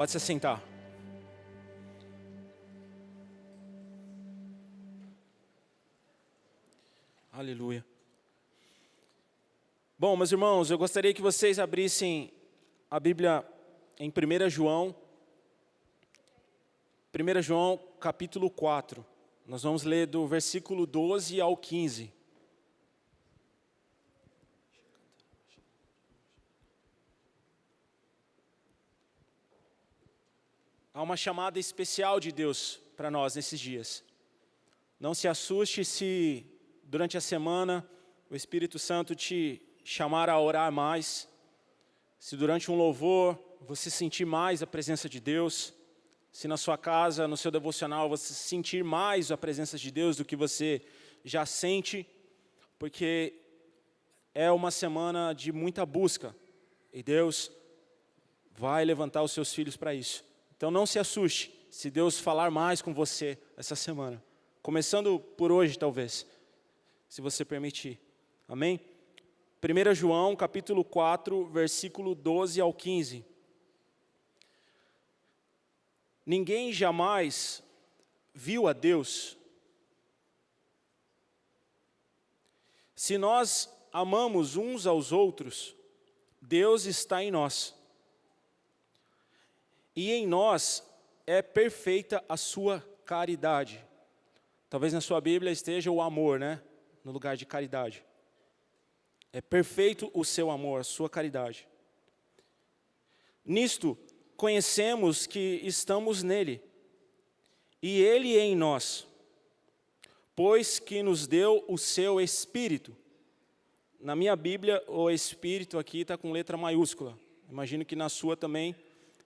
Pode se assentar. Aleluia. Bom, meus irmãos, eu gostaria que vocês abrissem a Bíblia em 1 João. 1 João, capítulo 4. Nós vamos ler do versículo 12 ao 15. Há uma chamada especial de Deus para nós nesses dias. Não se assuste se durante a semana o Espírito Santo te chamar a orar mais, se durante um louvor você sentir mais a presença de Deus, se na sua casa, no seu devocional, você sentir mais a presença de Deus do que você já sente, porque é uma semana de muita busca e Deus vai levantar os seus filhos para isso. Então não se assuste se Deus falar mais com você essa semana, começando por hoje talvez, se você permitir. Amém? 1 João, capítulo 4, versículo 12 ao 15. Ninguém jamais viu a Deus. Se nós amamos uns aos outros, Deus está em nós. E em nós é perfeita a sua caridade. Talvez na sua Bíblia esteja o amor, né? No lugar de caridade. É perfeito o seu amor, a sua caridade. Nisto conhecemos que estamos nele, e ele em nós, pois que nos deu o seu Espírito. Na minha Bíblia, o Espírito aqui está com letra maiúscula. Imagino que na sua também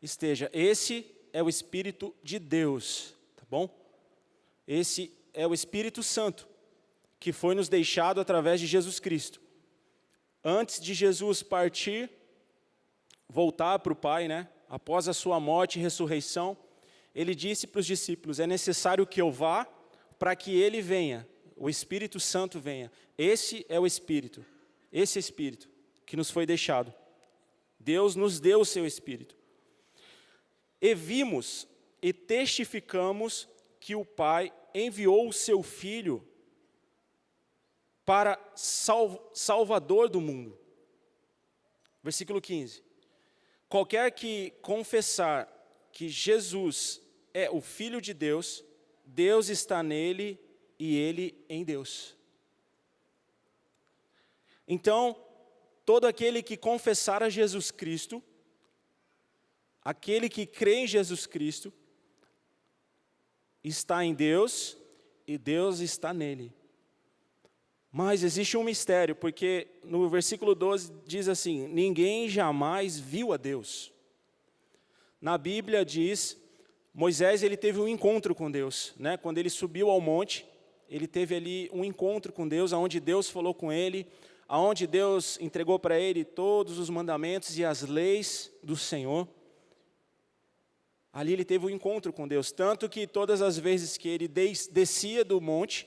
esteja. Esse é o Espírito de Deus, tá bom? Esse é o Espírito Santo, que foi nos deixado através de Jesus Cristo. Antes de Jesus partir, voltar para o Pai, né? Após a sua morte e ressurreição, ele disse para os discípulos, é necessário que eu vá para que ele venha, o Espírito Santo venha. Esse é o Espírito, esse Espírito que nos foi deixado. Deus nos deu o seu Espírito. E vimos e testificamos que o Pai enviou o seu Filho para Salvador do mundo. Versículo 15. Qualquer que confessar que Jesus é o Filho de Deus, Deus está nele e ele em Deus. Então, todo aquele que confessar a Jesus Cristo, aquele que crê em Jesus Cristo, está em Deus e Deus está nele. Mas existe um mistério, porque no versículo 12 diz assim, ninguém jamais viu a Deus. Na Bíblia diz, Moisés ele teve um encontro com Deus, né? Quando ele subiu ao monte, ele teve ali um encontro com Deus, onde Deus falou com ele, onde Deus entregou para ele todos os mandamentos e as leis do Senhor. Ali ele teve um encontro com Deus, tanto que todas as vezes que ele descia do monte,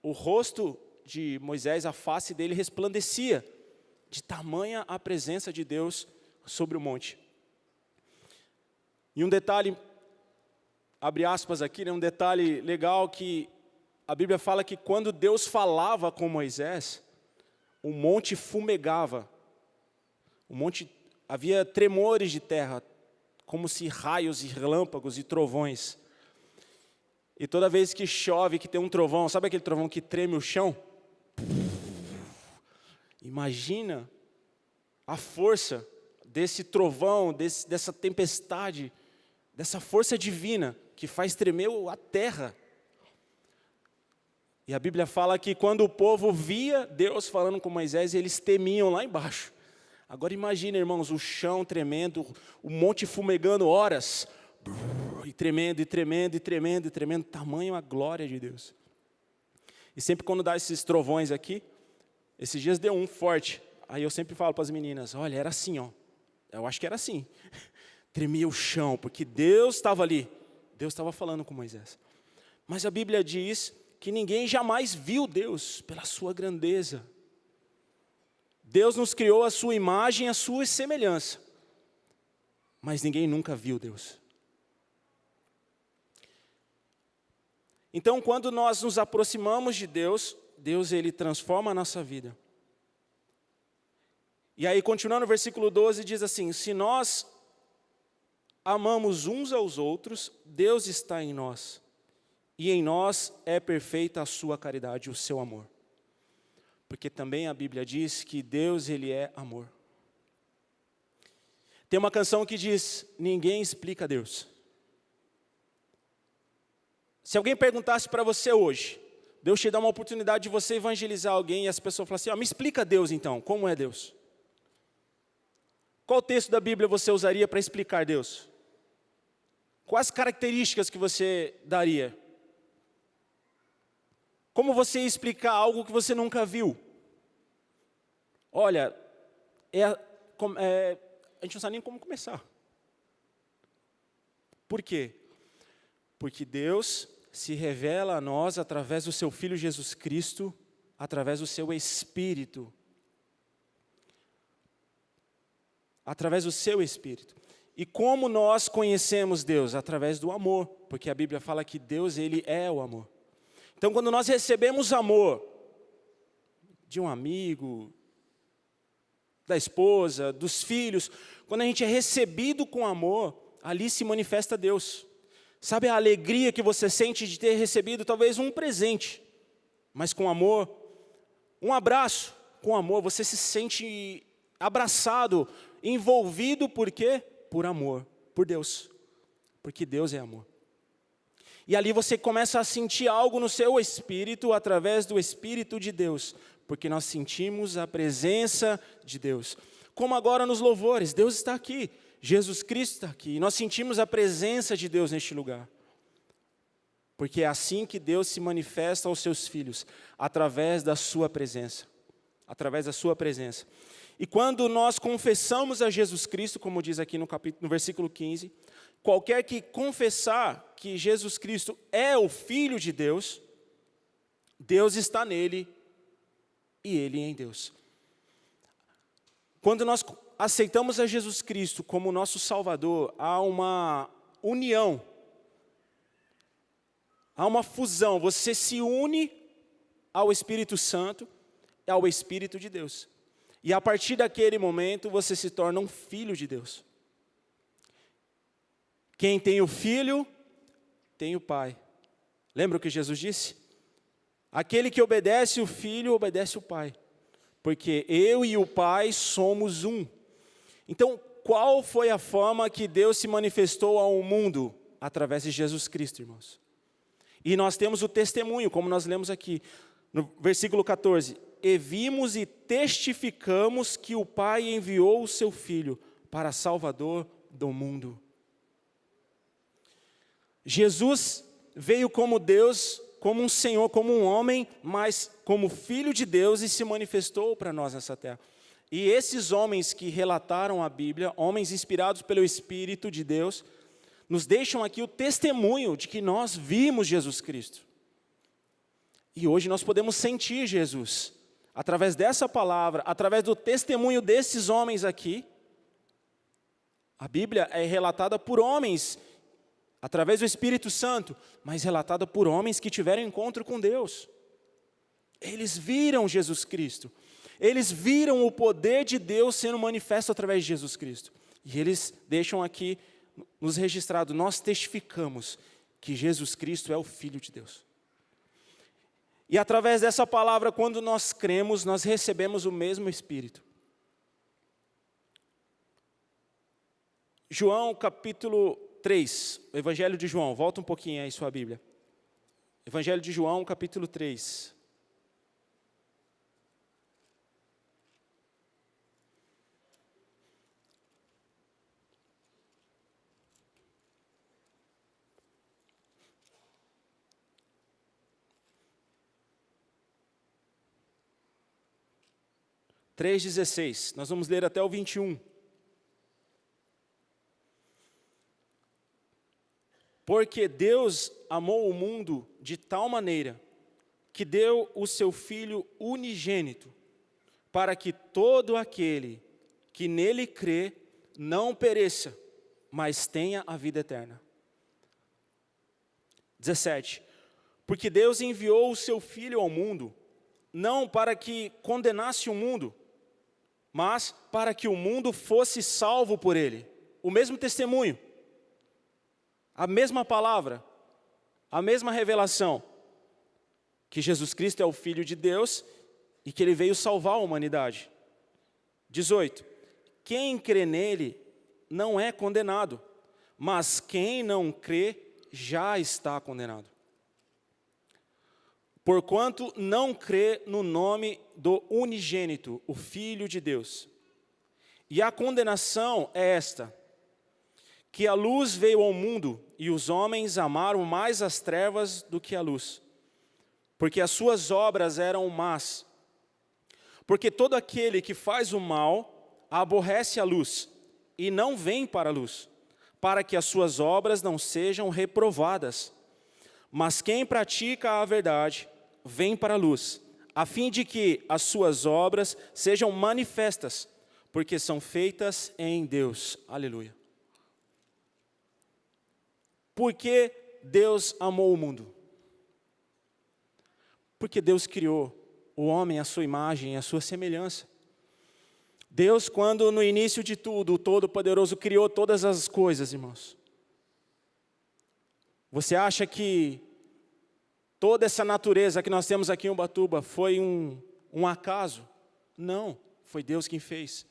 o rosto de Moisés, a face dele resplandecia, de tamanha a presença de Deus sobre o monte. E um detalhe, abre aspas aqui, né, um detalhe legal que a Bíblia fala que quando Deus falava com Moisés, o monte fumegava, o monte, havia tremores de terra, como se raios e relâmpagos e trovões. E toda vez que chove, que tem um trovão, sabe aquele trovão que treme o chão? Imagina a força desse trovão, dessa tempestade, dessa força divina que faz tremer a terra. E a Bíblia fala que quando o povo via Deus falando com Moisés, eles temiam lá embaixo. Agora imagina, irmãos, o chão tremendo, o monte fumegando horas, e tremendo, e tremendo, e tremendo, e tremendo, tamanho a glória de Deus. E sempre quando dá esses trovões aqui, esses dias deu um forte, aí eu sempre falo para as meninas, olha, era assim, ó, eu acho que era assim, tremia o chão, porque Deus estava ali, Deus estava falando com Moisés. Mas a Bíblia diz que ninguém jamais viu Deus pela sua grandeza. Deus nos criou a sua imagem e a sua semelhança. mas ninguém nunca viu Deus. Então, quando nós nos aproximamos de Deus, Deus ele transforma a nossa vida. E aí, continuando no versículo 12, diz assim: se nós amamos uns aos outros, Deus está em nós, e em nós é perfeita a sua caridade, o seu amor. Porque também a Bíblia diz que Deus ele é amor. Tem uma canção que diz: ninguém explica Deus. Se alguém perguntasse para você hoje, Deus te dá uma oportunidade de você evangelizar alguém, e as pessoas falam assim: me explica Deus então, como é Deus? Qual texto da Bíblia você usaria para explicar Deus? Quais características que você daria? Como você ia explicar algo que você nunca viu? Olha, a gente não sabe nem como começar. Por quê? Porque Deus se revela a nós através do seu Filho Jesus Cristo, através do seu Espírito. Através do seu Espírito. E como nós conhecemos Deus? Através do amor, porque a Bíblia fala que Deus ele é o amor. Então, quando nós recebemos amor de um amigo, da esposa, dos filhos, quando a gente é recebido com amor, ali se manifesta Deus. Sabe a alegria que você sente de ter recebido talvez um presente, mas com amor, um abraço com amor, você se sente abraçado, envolvido por quê? Por amor, por Deus, porque Deus é amor. E ali você começa a sentir algo no seu espírito, através do Espírito de Deus, porque nós sentimos a presença de Deus. Como agora nos louvores, Deus está aqui, Jesus Cristo está aqui, e nós sentimos a presença de Deus neste lugar. Porque é assim que Deus se manifesta aos seus filhos, através da sua presença. Através da sua presença. E quando nós confessamos a Jesus Cristo, como diz aqui no versículo 15, qualquer que confessar que Jesus Cristo é o Filho de Deus, Deus está nele e ele em Deus. Quando nós aceitamos a Jesus Cristo como nosso Salvador, há uma união, há uma fusão, você se une ao Espírito Santo, ao Espírito de Deus. E a partir daquele momento, você se torna um filho de Deus. Quem tem o Filho, tem o Pai. Lembra o que Jesus disse? Aquele que obedece o Filho, obedece o Pai. Porque eu e o Pai somos um. Então, qual foi a forma que Deus se manifestou ao mundo? Através de Jesus Cristo, irmãos. E nós temos o testemunho, como nós lemos aqui, no versículo 14. E vimos e testificamos que o Pai enviou o seu Filho para Salvador do mundo. Jesus veio como Deus, como um Senhor, como um homem, mas como Filho de Deus e se manifestou para nós nessa terra. E esses homens que relataram a Bíblia, homens inspirados pelo Espírito de Deus, nos deixam aqui o testemunho de que nós vimos Jesus Cristo. E hoje nós podemos sentir Jesus. Através dessa palavra, através do testemunho desses homens aqui, a Bíblia é relatada por homens, através do Espírito Santo, mas relatada por homens que tiveram encontro com Deus. Eles viram Jesus Cristo. Eles viram o poder de Deus sendo manifesto através de Jesus Cristo. E eles deixam aqui nos registrado, nós testificamos que Jesus Cristo é o Filho de Deus. E através dessa palavra, quando nós cremos, nós recebemos o mesmo Espírito. João capítulo 3, o Evangelho de João, volta um pouquinho aí sua Bíblia. Evangelho de João capítulo 3. Três 16, nós vamos ler até o 21. Porque Deus amou o mundo de tal maneira, que deu o seu Filho unigênito, para que todo aquele que nele crê, não pereça, mas tenha a vida eterna. 17. Porque Deus enviou o seu Filho ao mundo, não para que condenasse o mundo, mas para que o mundo fosse salvo por ele. O mesmo testemunho, a mesma palavra, a mesma revelação, que Jesus Cristo é o Filho de Deus e que ele veio salvar a humanidade. 18. Quem crê nele não é condenado, mas quem não crê já está condenado. Porquanto não crê no nome do unigênito, o Filho de Deus. E a condenação é esta: que a luz veio ao mundo, e os homens amaram mais as trevas do que a luz, porque as suas obras eram más. Porque todo aquele que faz o mal aborrece a luz, e não vem para a luz, para que as suas obras não sejam reprovadas. Mas quem pratica a verdade vem para a luz, a fim de que as suas obras sejam manifestas, porque são feitas em Deus. Aleluia. Por que Deus amou o mundo? Porque Deus criou o homem à sua imagem, à sua semelhança. Deus, quando no início de tudo, o Todo-Poderoso criou todas as coisas, irmãos. Você acha que toda essa natureza que nós temos aqui em Ubatuba foi um acaso? Não, foi Deus quem fez.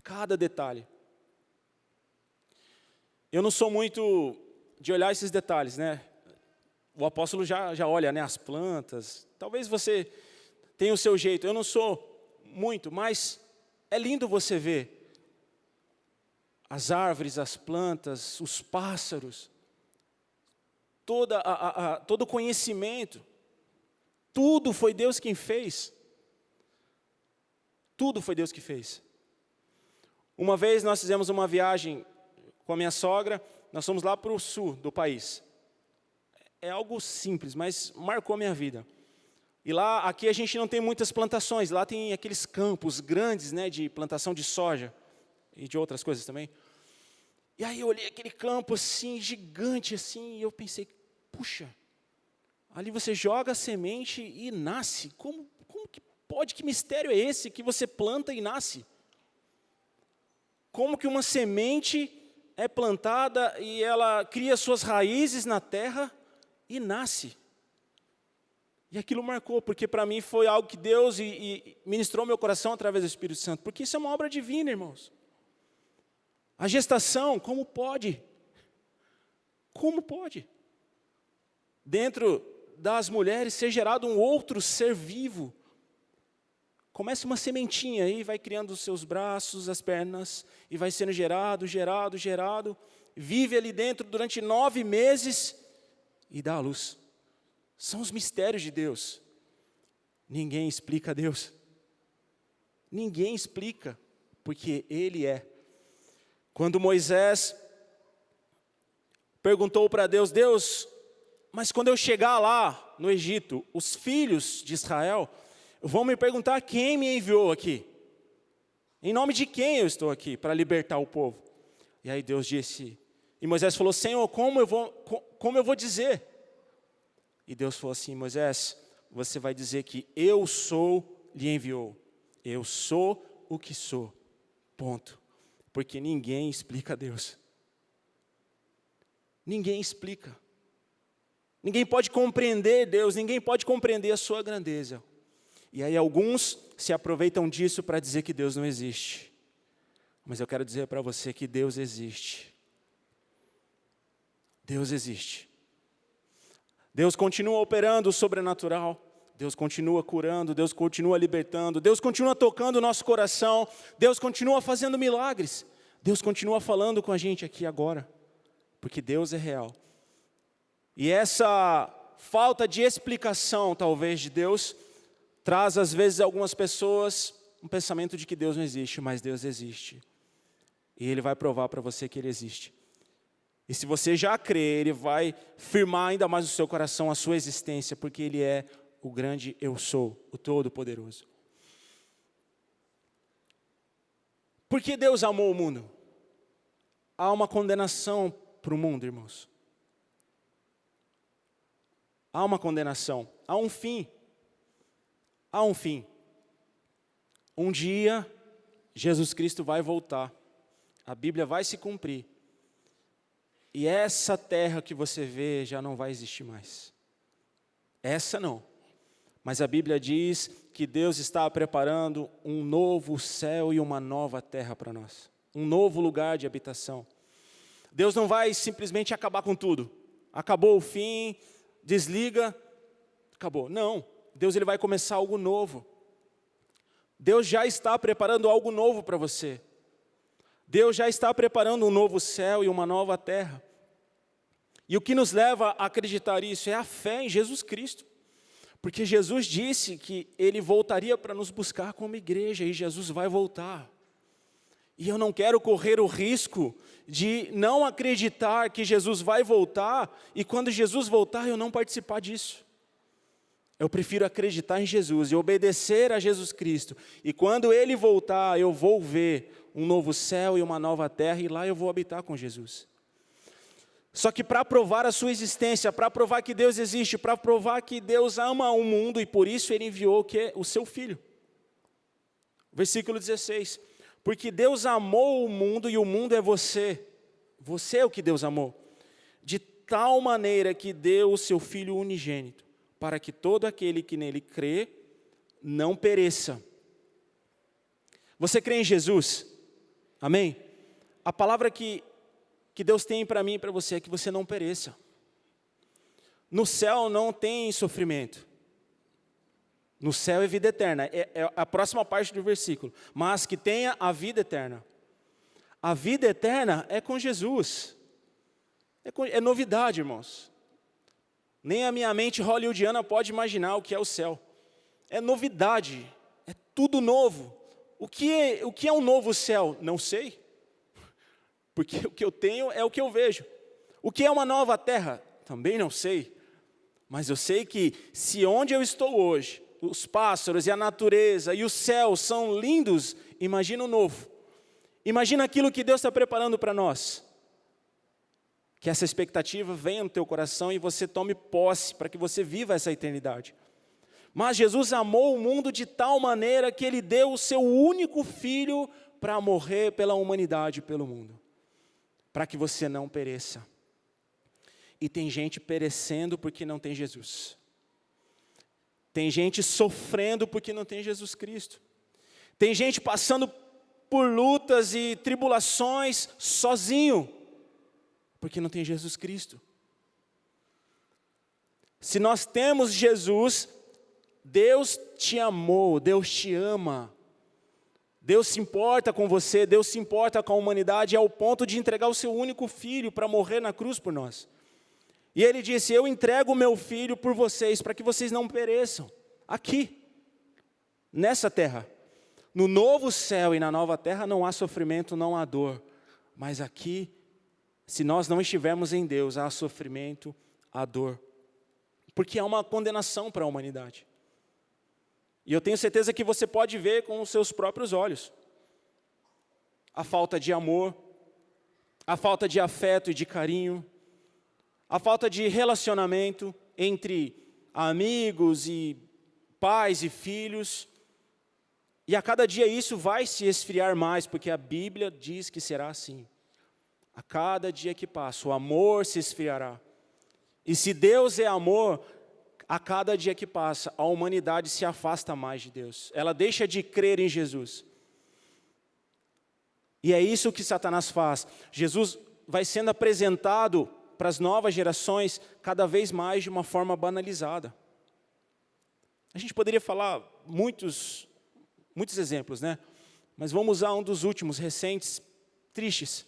Cada detalhe. Eu não sou muito de olhar esses detalhes, né? O apóstolo já olha, né, as plantas. Talvez você tenha o seu jeito. Eu não sou muito, mas é lindo você ver as árvores, as plantas, os pássaros, todo o conhecimento. Tudo foi Deus quem fez. Tudo foi Deus que fez. Uma vez nós fizemos uma viagem com a minha sogra, nós fomos lá para o sul do país. É algo simples, mas marcou a minha vida. E lá, aqui a gente não tem muitas plantações, lá tem aqueles campos grandes, né, de plantação de soja e de outras coisas também. E aí eu olhei aquele campo assim, gigante assim, e eu pensei, puxa, ali você joga a semente e nasce. Como que pode, que mistério é esse que você planta e nasce? Como que uma semente é plantada e ela cria suas raízes na terra e nasce? E aquilo marcou, porque para mim foi algo que Deus ministrou meu coração através do Espírito Santo. Porque isso é uma obra divina, irmãos. A gestação, como pode? Como pode? Dentro das mulheres ser gerado um outro ser vivo. Começa uma sementinha aí, vai criando os seus braços, as pernas, e vai sendo gerado. Vive ali dentro durante 9 meses e dá à luz. São os mistérios de Deus. Ninguém explica Deus. Ninguém explica, porque Ele é. Quando Moisés perguntou para Deus, Deus, mas quando eu chegar lá no Egito, os filhos de Israel vão me perguntar quem me enviou aqui. Em nome de quem eu estou aqui para libertar o povo? E aí Deus disse, e Moisés falou, Senhor, como eu vou dizer? E Deus falou assim, Moisés, você vai dizer que eu sou, lhe enviou. Eu sou o que sou. Ponto. Porque ninguém explica Deus. Ninguém explica. Ninguém pode compreender Deus, ninguém pode compreender a sua grandeza. E aí alguns se aproveitam disso para dizer que Deus não existe. Mas eu quero dizer para você que Deus existe. Deus existe. Deus continua operando o sobrenatural, Deus continua curando, Deus continua libertando, Deus continua tocando o nosso coração, Deus continua fazendo milagres, Deus continua falando com a gente aqui agora, porque Deus é real. E essa falta de explicação, talvez, de Deus, traz às vezes a algumas pessoas um pensamento de que Deus não existe, mas Deus existe. E Ele vai provar para você que Ele existe. E se você já crê, Ele vai firmar ainda mais no seu coração a sua existência, porque Ele é o grande eu sou, o Todo-Poderoso. Por que Deus amou o mundo? há uma condenação para o mundo, irmãos. Há uma condenação, há um fim. Há um fim. Um dia, Jesus Cristo vai voltar. A Bíblia vai se cumprir. E essa terra que você vê já não vai existir mais. Essa não. Mas a Bíblia diz que Deus está preparando um novo céu e uma nova terra para nós. Um novo lugar de habitação. Deus não vai simplesmente acabar com tudo. Acabou o fim, desliga, acabou. Não, Deus ele vai começar algo novo. Deus já está preparando algo novo para você. Deus já está preparando um novo céu e uma nova terra. E o que nos leva a acreditar isso é a fé em Jesus Cristo. Porque Jesus disse que Ele voltaria para nos buscar como igreja, e Jesus vai voltar. E eu não quero correr o risco de não acreditar que Jesus vai voltar, e quando Jesus voltar eu não participar disso. Eu prefiro acreditar em Jesus e obedecer a Jesus Cristo. E quando Ele voltar, eu vou ver um novo céu e uma nova terra, e lá eu vou habitar com Jesus. Só que para provar a sua existência, para provar que Deus existe, para provar que Deus ama o mundo, e por isso Ele enviou o seu Filho. Versículo 16. Porque Deus amou o mundo, e o mundo é você. Você é o que Deus amou. De tal maneira que deu o seu Filho unigênito, para que todo aquele que nele crê, não pereça. Você crê em Jesus? Amém? A palavra que Deus tem para mim e para você é que você não pereça. No céu não tem sofrimento. No céu é vida eterna. É a próxima parte do versículo. Mas que tenha a vida eterna. A vida eterna é com Jesus. É novidade, irmãos. Nem a minha mente hollywoodiana pode imaginar o que é o céu. É novidade. É tudo novo. O que é um novo céu? Não sei. Porque o que eu tenho é o que eu vejo. O que é uma nova terra? Também não sei. Mas eu sei que se onde eu estou hoje, os pássaros e a natureza e o céu são lindos, imagina o novo. Imagina aquilo que Deus está preparando para nós. Que essa expectativa venha no teu coração e você tome posse para que você viva essa eternidade. Mas Jesus amou o mundo de tal maneira que Ele deu o seu único Filho para morrer pela humanidade e pelo mundo. Para que você não pereça. E tem gente perecendo porque não tem Jesus. Tem gente sofrendo porque não tem Jesus Cristo. Tem gente passando por lutas e tribulações sozinho, porque não tem Jesus Cristo. Se nós temos Jesus, Deus te amou, Deus te ama. Deus se importa com você, Deus se importa com a humanidade ao ponto de entregar o seu único filho para morrer na cruz por nós. E Ele disse, eu entrego o meu filho por vocês, para que vocês não pereçam. Aqui, nessa terra. No novo céu e na nova terra não há sofrimento, não há dor. Mas aqui, se nós não estivermos em Deus, há sofrimento, há dor. Porque há uma condenação para a humanidade. E eu tenho certeza que você pode ver com os seus próprios olhos. A falta de amor, a falta de afeto e de carinho, a falta de relacionamento entre amigos e pais e filhos. E a cada dia isso vai se esfriar mais, porque a Bíblia diz que será assim. A cada dia que passa, o amor se esfriará. E se Deus é amor, a cada dia que passa, a humanidade se afasta mais de Deus. Ela deixa de crer em Jesus. E é isso que Satanás faz. Jesus vai sendo apresentado para as novas gerações cada vez mais de uma forma banalizada. A gente poderia falar muitos exemplos, né? Mas vamos usar um dos últimos, recentes, tristes.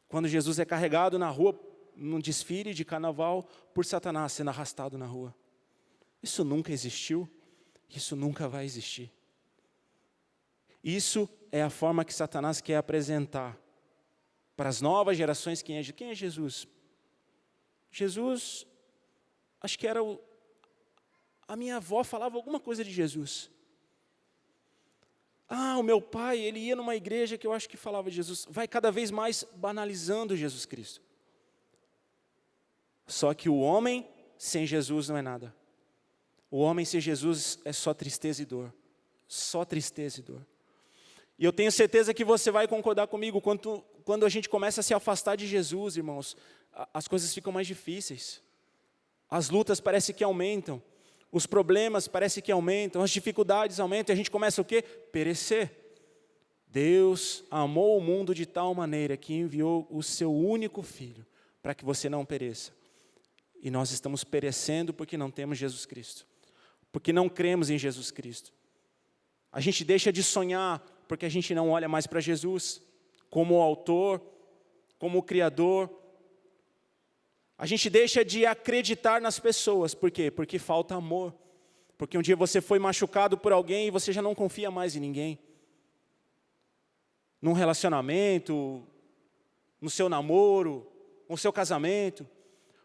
Quando Jesus é carregado na rua, num desfile de carnaval, por Satanás sendo arrastado na rua. Isso nunca existiu, isso nunca vai existir. Isso é a forma que Satanás quer apresentar para as novas gerações quem é Jesus. Jesus, acho que era a minha avó falava alguma coisa de Jesus. O meu pai, ele ia numa igreja que eu acho que falava de Jesus. Vai cada vez mais banalizando Jesus Cristo. Só que o homem sem Jesus não é nada. O homem sem Jesus é só tristeza e dor. Só tristeza e dor. E eu tenho certeza que você vai concordar comigo, quando a gente começa a se afastar de Jesus, irmãos, as coisas ficam mais difíceis. As lutas parecem que aumentam. Os problemas parecem que aumentam, as dificuldades aumentam, e a gente começa o quê? Perecer. Deus amou o mundo de tal maneira que enviou o seu único Filho, para que você não pereça. E nós estamos perecendo porque não temos Jesus Cristo. Porque não cremos em Jesus Cristo. A gente deixa de sonhar porque a gente não olha mais para Jesus, como o autor, como o criador. A gente deixa de acreditar nas pessoas, por quê? Porque falta amor. Porque um dia você foi machucado por alguém e você já não confia mais em ninguém. Num relacionamento, no seu namoro, no seu casamento.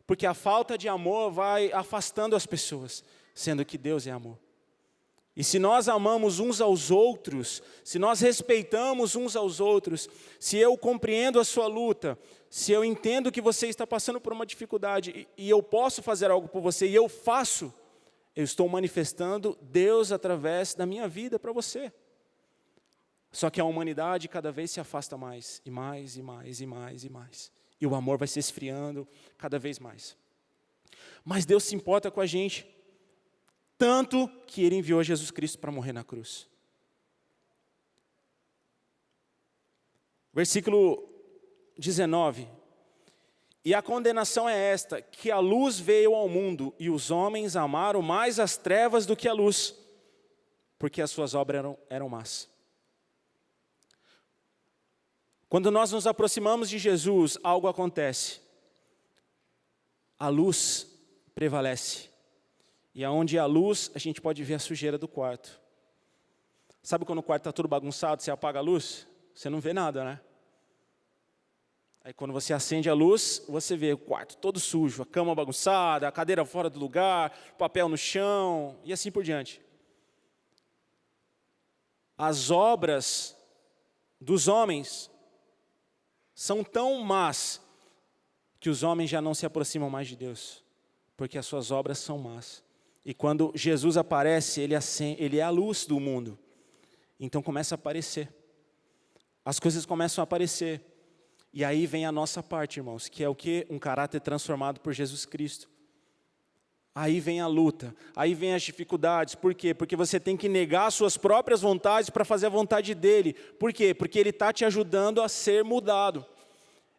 Porque a falta de amor vai afastando as pessoas, sendo que Deus é amor. E se nós amamos uns aos outros, se nós respeitamos uns aos outros, se eu compreendo a sua luta, se eu entendo que você está passando por uma dificuldade e eu posso fazer algo por você e eu faço, eu estou manifestando Deus através da minha vida para você. Só que a humanidade cada vez se afasta mais, e mais, e mais, e mais, e mais. E o amor vai se esfriando cada vez mais. Mas Deus se importa com a gente, tanto que Ele enviou Jesus Cristo para morrer na cruz. Versículo 19. E a condenação é esta, que a luz veio ao mundo, e os homens amaram mais as trevas do que a luz, porque as suas obras eram más. Quando nós nos aproximamos de Jesus, algo acontece. A luz prevalece. E aonde há luz, a gente pode ver a sujeira do quarto. Sabe quando o quarto está tudo bagunçado, você apaga a luz? Você não vê nada, né? Aí quando você acende a luz, você vê o quarto todo sujo, a cama bagunçada, a cadeira fora do lugar, papel no chão, e assim por diante. As obras dos homens são tão más que os homens já não se aproximam mais de Deus, porque as suas obras são más. E quando Jesus aparece, ele é a luz do mundo. Então começa a aparecer. As coisas começam a aparecer. E aí vem a nossa parte, irmãos, que é o quê? Um caráter transformado por Jesus Cristo. Aí vem a luta, aí vem as dificuldades. Por quê? Porque você tem que negar as suas próprias vontades para fazer a vontade dEle. Por quê? Porque Ele está te ajudando a ser mudado.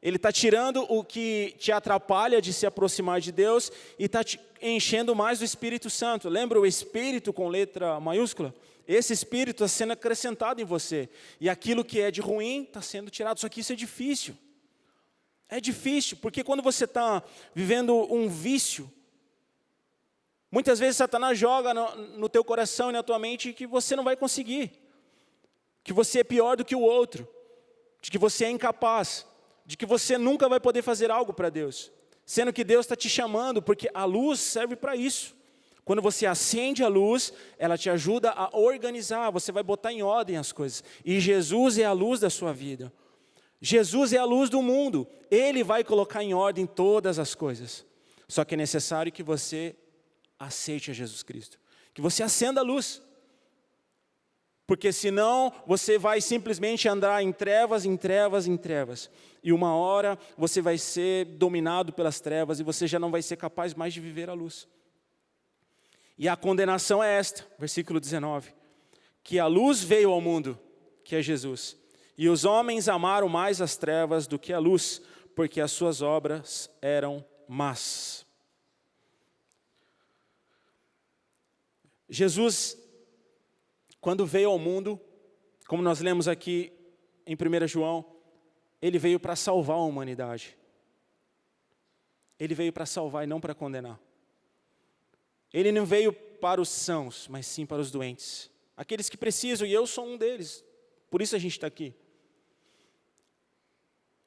Ele está tirando o que te atrapalha de se aproximar de Deus e está te enchendo mais do Espírito Santo. Lembra o Espírito com letra maiúscula? Esse Espírito está sendo acrescentado em você. E aquilo que é de ruim está sendo tirado. Só que isso é difícil. É difícil, porque quando você está vivendo um vício, muitas vezes Satanás joga no teu coração e na tua mente que você não vai conseguir. Que você é pior do que o outro. De que você é incapaz. De que você nunca vai poder fazer algo para Deus. Sendo que Deus está te chamando, porque a luz serve para isso. Quando você acende a luz, ela te ajuda a organizar, você vai botar em ordem as coisas. E Jesus é a luz da sua vida. Jesus é a luz do mundo. Ele vai colocar em ordem todas as coisas. Só que é necessário que você aceite a Jesus Cristo. Que você acenda a luz. Porque senão você vai simplesmente andar em trevas, em trevas, em trevas. E uma hora você vai ser dominado pelas trevas e você já não vai ser capaz mais de viver a luz. E a condenação é esta, versículo 19. Que a luz veio ao mundo, que é Jesus. E os homens amaram mais as trevas do que a luz, porque as suas obras eram más. Jesus, quando veio ao mundo, como nós lemos aqui em 1 João, Ele veio para salvar a humanidade. Ele veio para salvar e não para condenar. Ele não veio para os sãos, mas sim para os doentes. Aqueles que precisam, e eu sou um deles. Por isso a gente está aqui.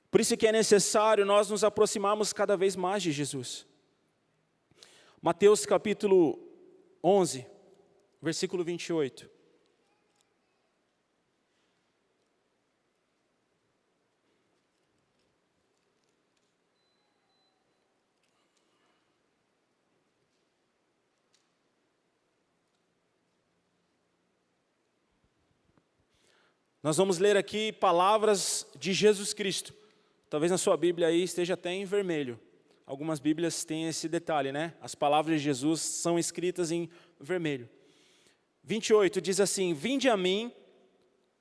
Por isso que é necessário nós nos aproximarmos cada vez mais de Jesus. Mateus capítulo 11, versículo 28. Nós vamos ler aqui palavras de Jesus Cristo. Talvez na sua Bíblia aí esteja até em vermelho. Algumas Bíblias têm esse detalhe, né? As palavras de Jesus são escritas em vermelho. 28 diz assim: vinde a mim,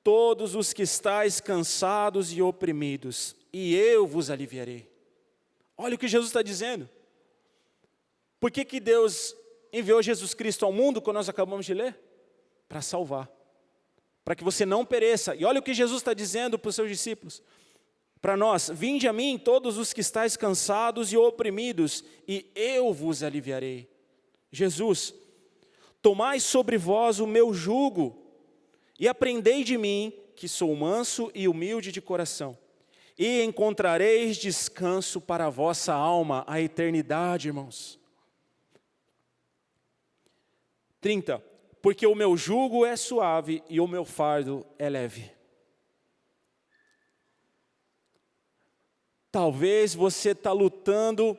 todos os que estáis cansados e oprimidos, e eu vos aliviarei. Olha o que Jesus está dizendo. Por que Deus enviou Jesus Cristo ao mundo, quando nós acabamos de ler? Para salvar. Para que você não pereça. E olha o que Jesus está dizendo para os seus discípulos. Para nós: vinde a mim todos os que estáis cansados e oprimidos, e eu vos aliviarei. Jesus: tomai sobre vós o meu jugo, e aprendei de mim, que sou manso e humilde de coração, e encontrareis descanso para a vossa alma, a eternidade, irmãos. 30. Porque o meu jugo é suave e o meu fardo é leve. Talvez você está lutando,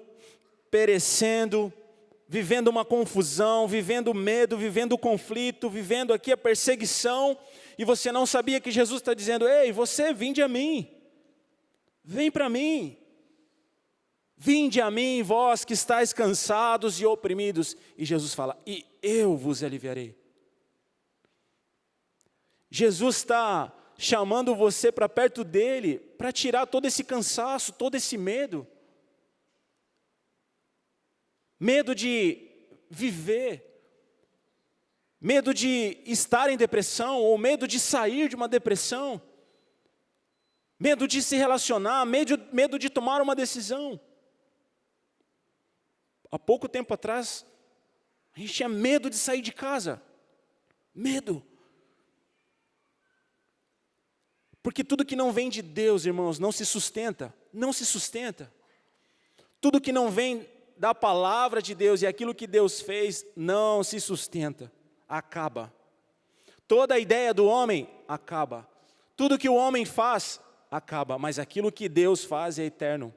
perecendo, vivendo uma confusão, vivendo medo, vivendo conflito, vivendo aqui a perseguição, e você não sabia que Jesus está dizendo: ei, você, vinde a mim, vem para mim. Vinde a mim, vós que estáis cansados e oprimidos. E Jesus fala: e eu vos aliviarei. Jesus está chamando você para perto dele, para tirar todo esse cansaço, todo esse medo. Medo de viver, medo de estar em depressão, ou medo de sair de uma depressão, medo de se relacionar, medo de tomar uma decisão. Há pouco tempo atrás, a gente tinha medo de sair de casa, medo. Porque tudo que não vem de Deus, irmãos, não se sustenta, não se sustenta. Tudo que não vem da palavra de Deus e aquilo que Deus fez, não se sustenta, acaba. Toda a ideia do homem, acaba. Tudo que o homem faz, acaba. Mas aquilo que Deus faz é eterno.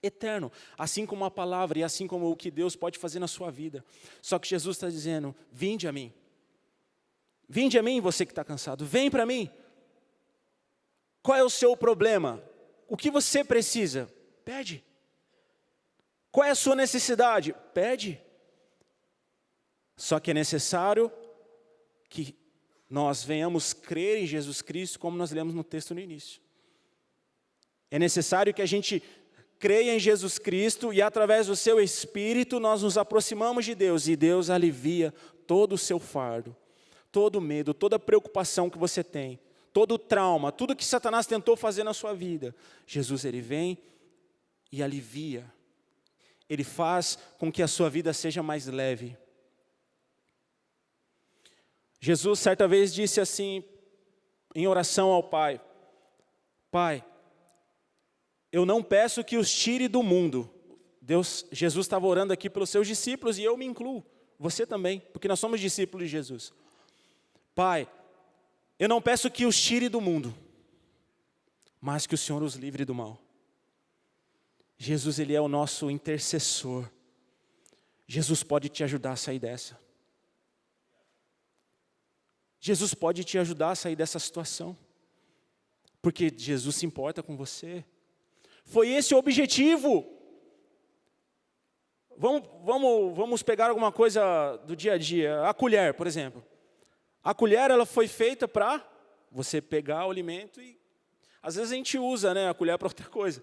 Eterno, assim como a palavra e assim como o que Deus pode fazer na sua vida. Só que Jesus está dizendo: vinde a mim. Vinde a mim, você que está cansado, vem para mim. Qual é o seu problema? O que você precisa? Pede. Qual é a sua necessidade? Pede. Só que é necessário que nós venhamos crer em Jesus Cristo, como nós lemos no texto no início. É necessário que a gente creia em Jesus Cristo e através do seu Espírito nós nos aproximamos de Deus. E Deus alivia todo o seu fardo, todo o medo, toda a preocupação que você tem. Todo o trauma, tudo que Satanás tentou fazer na sua vida, Jesus, ele vem e alivia. Ele faz com que a sua vida seja mais leve. Jesus certa vez disse assim, em oração ao Pai: Pai, eu não peço que os tire do mundo. Jesus estava orando aqui pelos seus discípulos e eu me incluo, você também, porque nós somos discípulos de Jesus. Pai, eu não peço que os tire do mundo, mas que o Senhor os livre do mal. Jesus, ele é o nosso intercessor. Jesus pode te ajudar a sair dessa. Jesus pode te ajudar a sair dessa situação. Porque Jesus se importa com você. Foi esse o objetivo. Vamos pegar alguma coisa do dia a dia. A colher, por exemplo. A colher, ela foi feita para você pegar o alimento e... Às vezes a gente usa, né, a colher para outra coisa.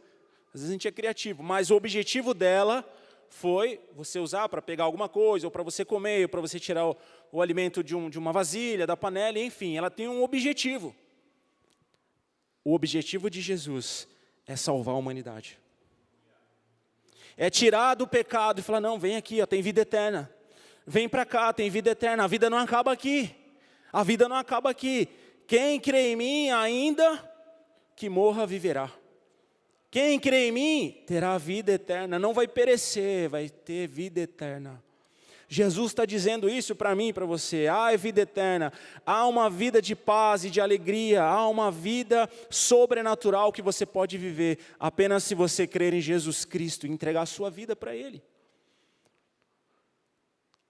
Às vezes a gente é criativo. Mas o objetivo dela foi você usar para pegar alguma coisa, ou para você comer, ou para você tirar o alimento de uma vasilha, da panela, enfim. Ela tem um objetivo. O objetivo de Jesus é salvar a humanidade. É tirar do pecado e falar: não, vem aqui, ó, tem vida eterna. Vem para cá, tem vida eterna. A vida não acaba aqui. A vida não acaba aqui. Quem crê em mim, ainda que morra, viverá. Quem crê em mim, terá vida eterna. Não vai perecer, vai ter vida eterna. Jesus está dizendo isso para mim e para você. Há vida eterna. Há uma vida de paz e de alegria. Há uma vida sobrenatural que você pode viver apenas se você crer em Jesus Cristo e entregar a sua vida para Ele.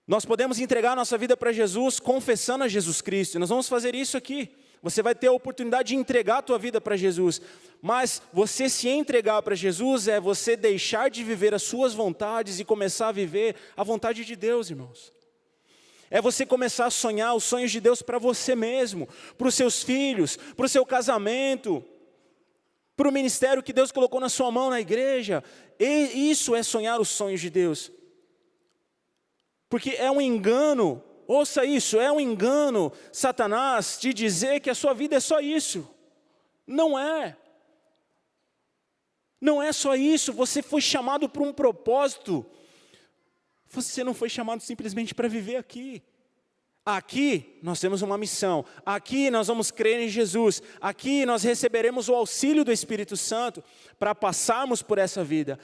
Nós podemos entregar a nossa vida para Jesus confessando a Jesus Cristo. E nós vamos fazer isso aqui. Você vai ter a oportunidade de entregar a tua vida para Jesus. Mas você se entregar para Jesus é você deixar de viver as suas vontades e começar a viver a vontade de Deus, irmãos. É você começar a sonhar os sonhos de Deus para você mesmo, para os seus filhos, para o seu casamento, para o ministério que Deus colocou na sua mão na igreja. E isso é sonhar os sonhos de Deus. Porque é um engano, ouça isso, é um engano, Satanás, te dizer que a sua vida é só isso. Não é. Não é só isso, você foi chamado para um propósito. Você não foi chamado simplesmente para viver aqui. Aqui nós temos uma missão. Aqui nós vamos crer em Jesus. Aqui nós receberemos o auxílio do Espírito Santo para passarmos por essa vida.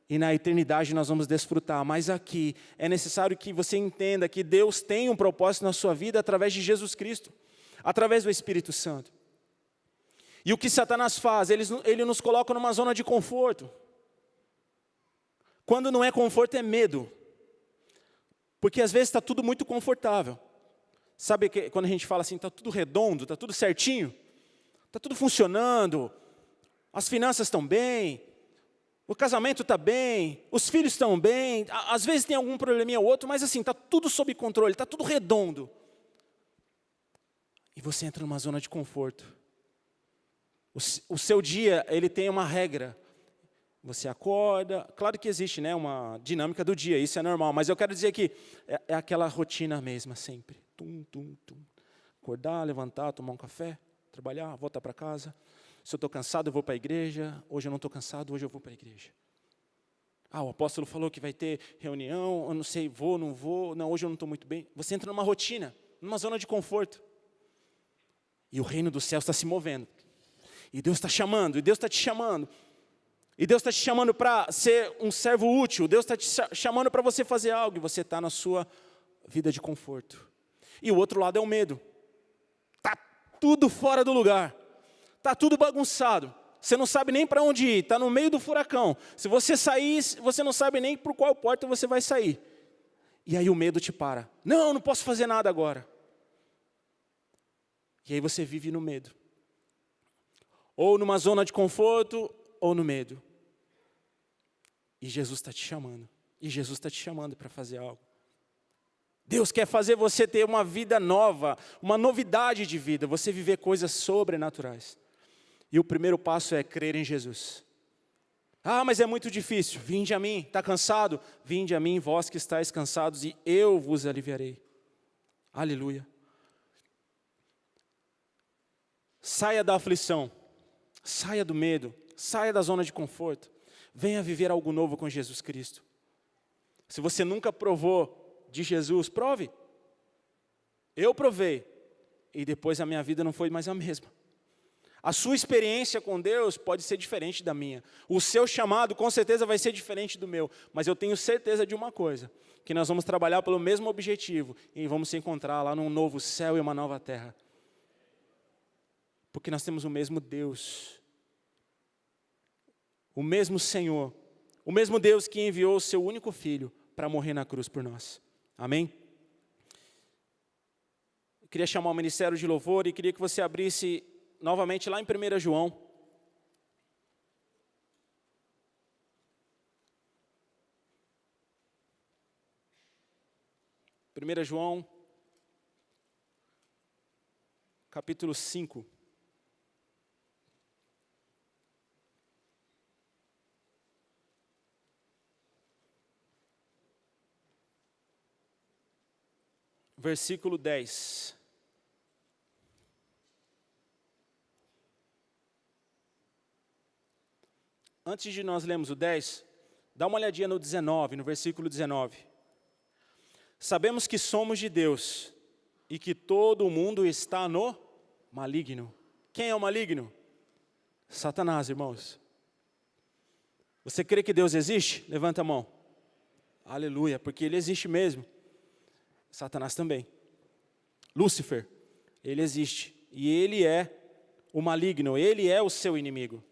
E na eternidade nós vamos desfrutar. Mas aqui é necessário que você entenda que Deus tem um propósito na sua vida através de Jesus Cristo. Através do Espírito Santo. E o que Satanás faz? Ele nos coloca numa zona de conforto. Quando não é conforto, é medo. Porque às vezes está tudo muito confortável. Sabe que quando a gente fala assim, está tudo redondo, está tudo certinho, está tudo funcionando, as finanças estão bem, o casamento está bem, os filhos estão bem, às vezes tem algum probleminha ou outro, mas assim, está tudo sob controle, está tudo redondo. E você entra numa zona de conforto. O seu dia, ele tem uma regra. Você acorda, claro que existe, né, uma dinâmica do dia, isso é normal, mas eu quero dizer que é aquela rotina mesma sempre. Tum, tum, tum. Acordar, levantar, tomar um café, trabalhar, voltar para casa. Se eu estou cansado, eu vou para a igreja. Hoje eu não estou cansado, hoje eu vou para a igreja. O apóstolo falou que vai ter reunião, eu não sei, vou, não vou, não, hoje eu não estou muito bem. Você entra numa rotina, numa zona de conforto. E o reino do céu está se movendo. E Deus está chamando, e Deus está te chamando. E Deus está te chamando para ser um servo útil. Deus está te chamando para você fazer algo. E você está na sua vida de conforto. E o outro lado é o medo. Está tudo fora do lugar. Está tudo bagunçado. Você não sabe nem para onde ir. Está no meio do furacão. Se você sair, você não sabe nem por qual porta você vai sair. E aí o medo te para. Não posso fazer nada agora. E aí você vive no medo. Ou numa zona de conforto, ou no medo. E Jesus está te chamando. E Jesus está te chamando para fazer algo. Deus quer fazer você ter uma vida nova, uma novidade de vida, você viver coisas sobrenaturais. E o primeiro passo é crer em Jesus. Mas é muito difícil. Vinde a mim, está cansado? Vinde a mim, vós que estáis cansados, e eu vos aliviarei. Aleluia. Saia da aflição, saia do medo, saia da zona de conforto. Venha viver algo novo com Jesus Cristo. Se você nunca provou de Jesus, prove. Eu provei. E depois a minha vida não foi mais a mesma. A sua experiência com Deus pode ser diferente da minha. O seu chamado com certeza vai ser diferente do meu. Mas eu tenho certeza de uma coisa. Que nós vamos trabalhar pelo mesmo objetivo. E vamos se encontrar lá num novo céu e uma nova terra. Porque nós temos o mesmo Deus. O mesmo Senhor. O mesmo Deus que enviou o seu único Filho para morrer na cruz por nós. Amém? Eu queria chamar o Ministério de Louvor e queria que você abrisse novamente lá em 1 João. João, capítulo 5. Versículo 10. Antes de nós lermos o 10, dá uma olhadinha no 19, no versículo 19. Sabemos que somos de Deus e que todo o mundo está no maligno. Quem é o maligno? Satanás, irmãos. Você crê que Deus existe? Levanta a mão. Aleluia, porque Ele existe mesmo. Satanás também. Lúcifer, ele existe. E ele é o maligno, ele é o seu inimigo.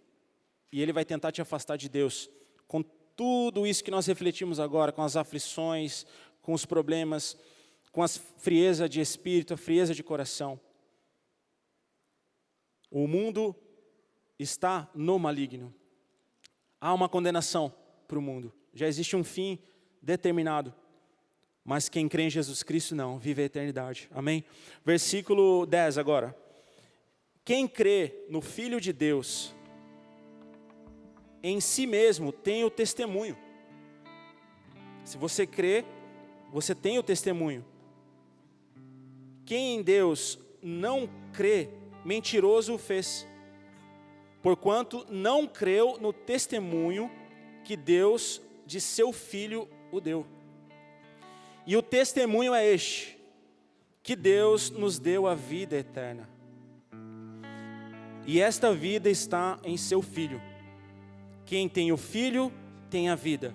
E ele vai tentar te afastar de Deus. Com tudo isso que nós refletimos agora, com as aflições, com os problemas, com a frieza de espírito, a frieza de coração. O mundo está no maligno. Há uma condenação para o mundo. Já existe um fim determinado. Mas quem crê em Jesus Cristo não, vive a eternidade. Amém? Versículo 10 agora. Quem crê no Filho de Deus, em si mesmo tem o testemunho. Se você crê, você tem o testemunho. Quem em Deus não crê, mentiroso o fez, porquanto não creu no testemunho que Deus de seu Filho o deu. E o testemunho é este, que Deus nos deu a vida eterna. E esta vida está em seu Filho. Quem tem o Filho, tem a vida.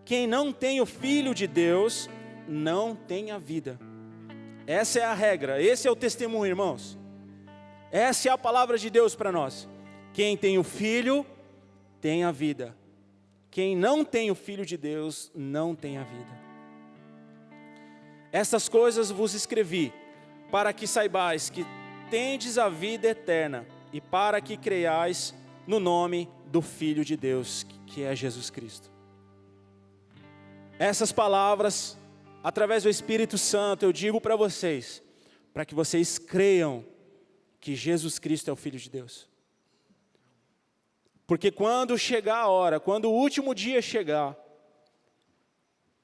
Quem não tem o Filho de Deus, não tem a vida. Essa é a regra, esse é o testemunho, irmãos. Essa é a palavra de Deus para nós. Quem tem o Filho, tem a vida. Quem não tem o Filho de Deus, não tem a vida. Essas coisas vos escrevi, para que saibais que tendes a vida eterna, e para que creiais no nome do Filho de Deus, que é Jesus Cristo. Essas palavras, através do Espírito Santo, eu digo para vocês, para que vocês creiam que Jesus Cristo é o Filho de Deus. Porque quando chegar a hora, quando o último dia chegar,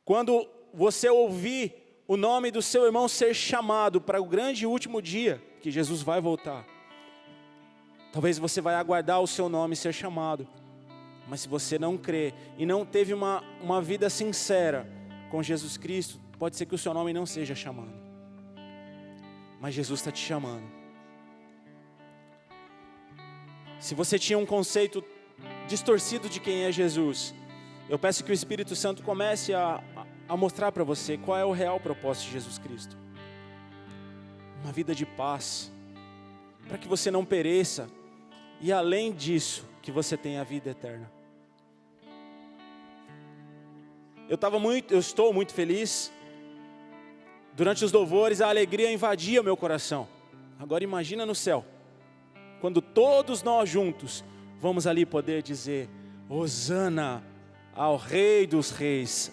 quando você ouvir o nome do seu irmão ser chamado para o grande e último dia, que Jesus vai voltar, talvez você vai aguardar o seu nome ser chamado. Mas se você não crê e não teve uma vida sincera com Jesus Cristo, pode ser que o seu nome não seja chamado. Mas Jesus está te chamando. Se você tinha um conceito distorcido de quem é Jesus, eu peço que o Espírito Santo comece a mostrar para você qual é o real propósito de Jesus Cristo. Uma vida de paz, para que você não pereça, e além disso, que você tenha a vida eterna. Eu estou muito feliz. Durante os louvores, a alegria invadia meu coração. Agora imagina no céu, quando todos nós juntos vamos ali poder dizer: Hosana ao Rei dos Reis,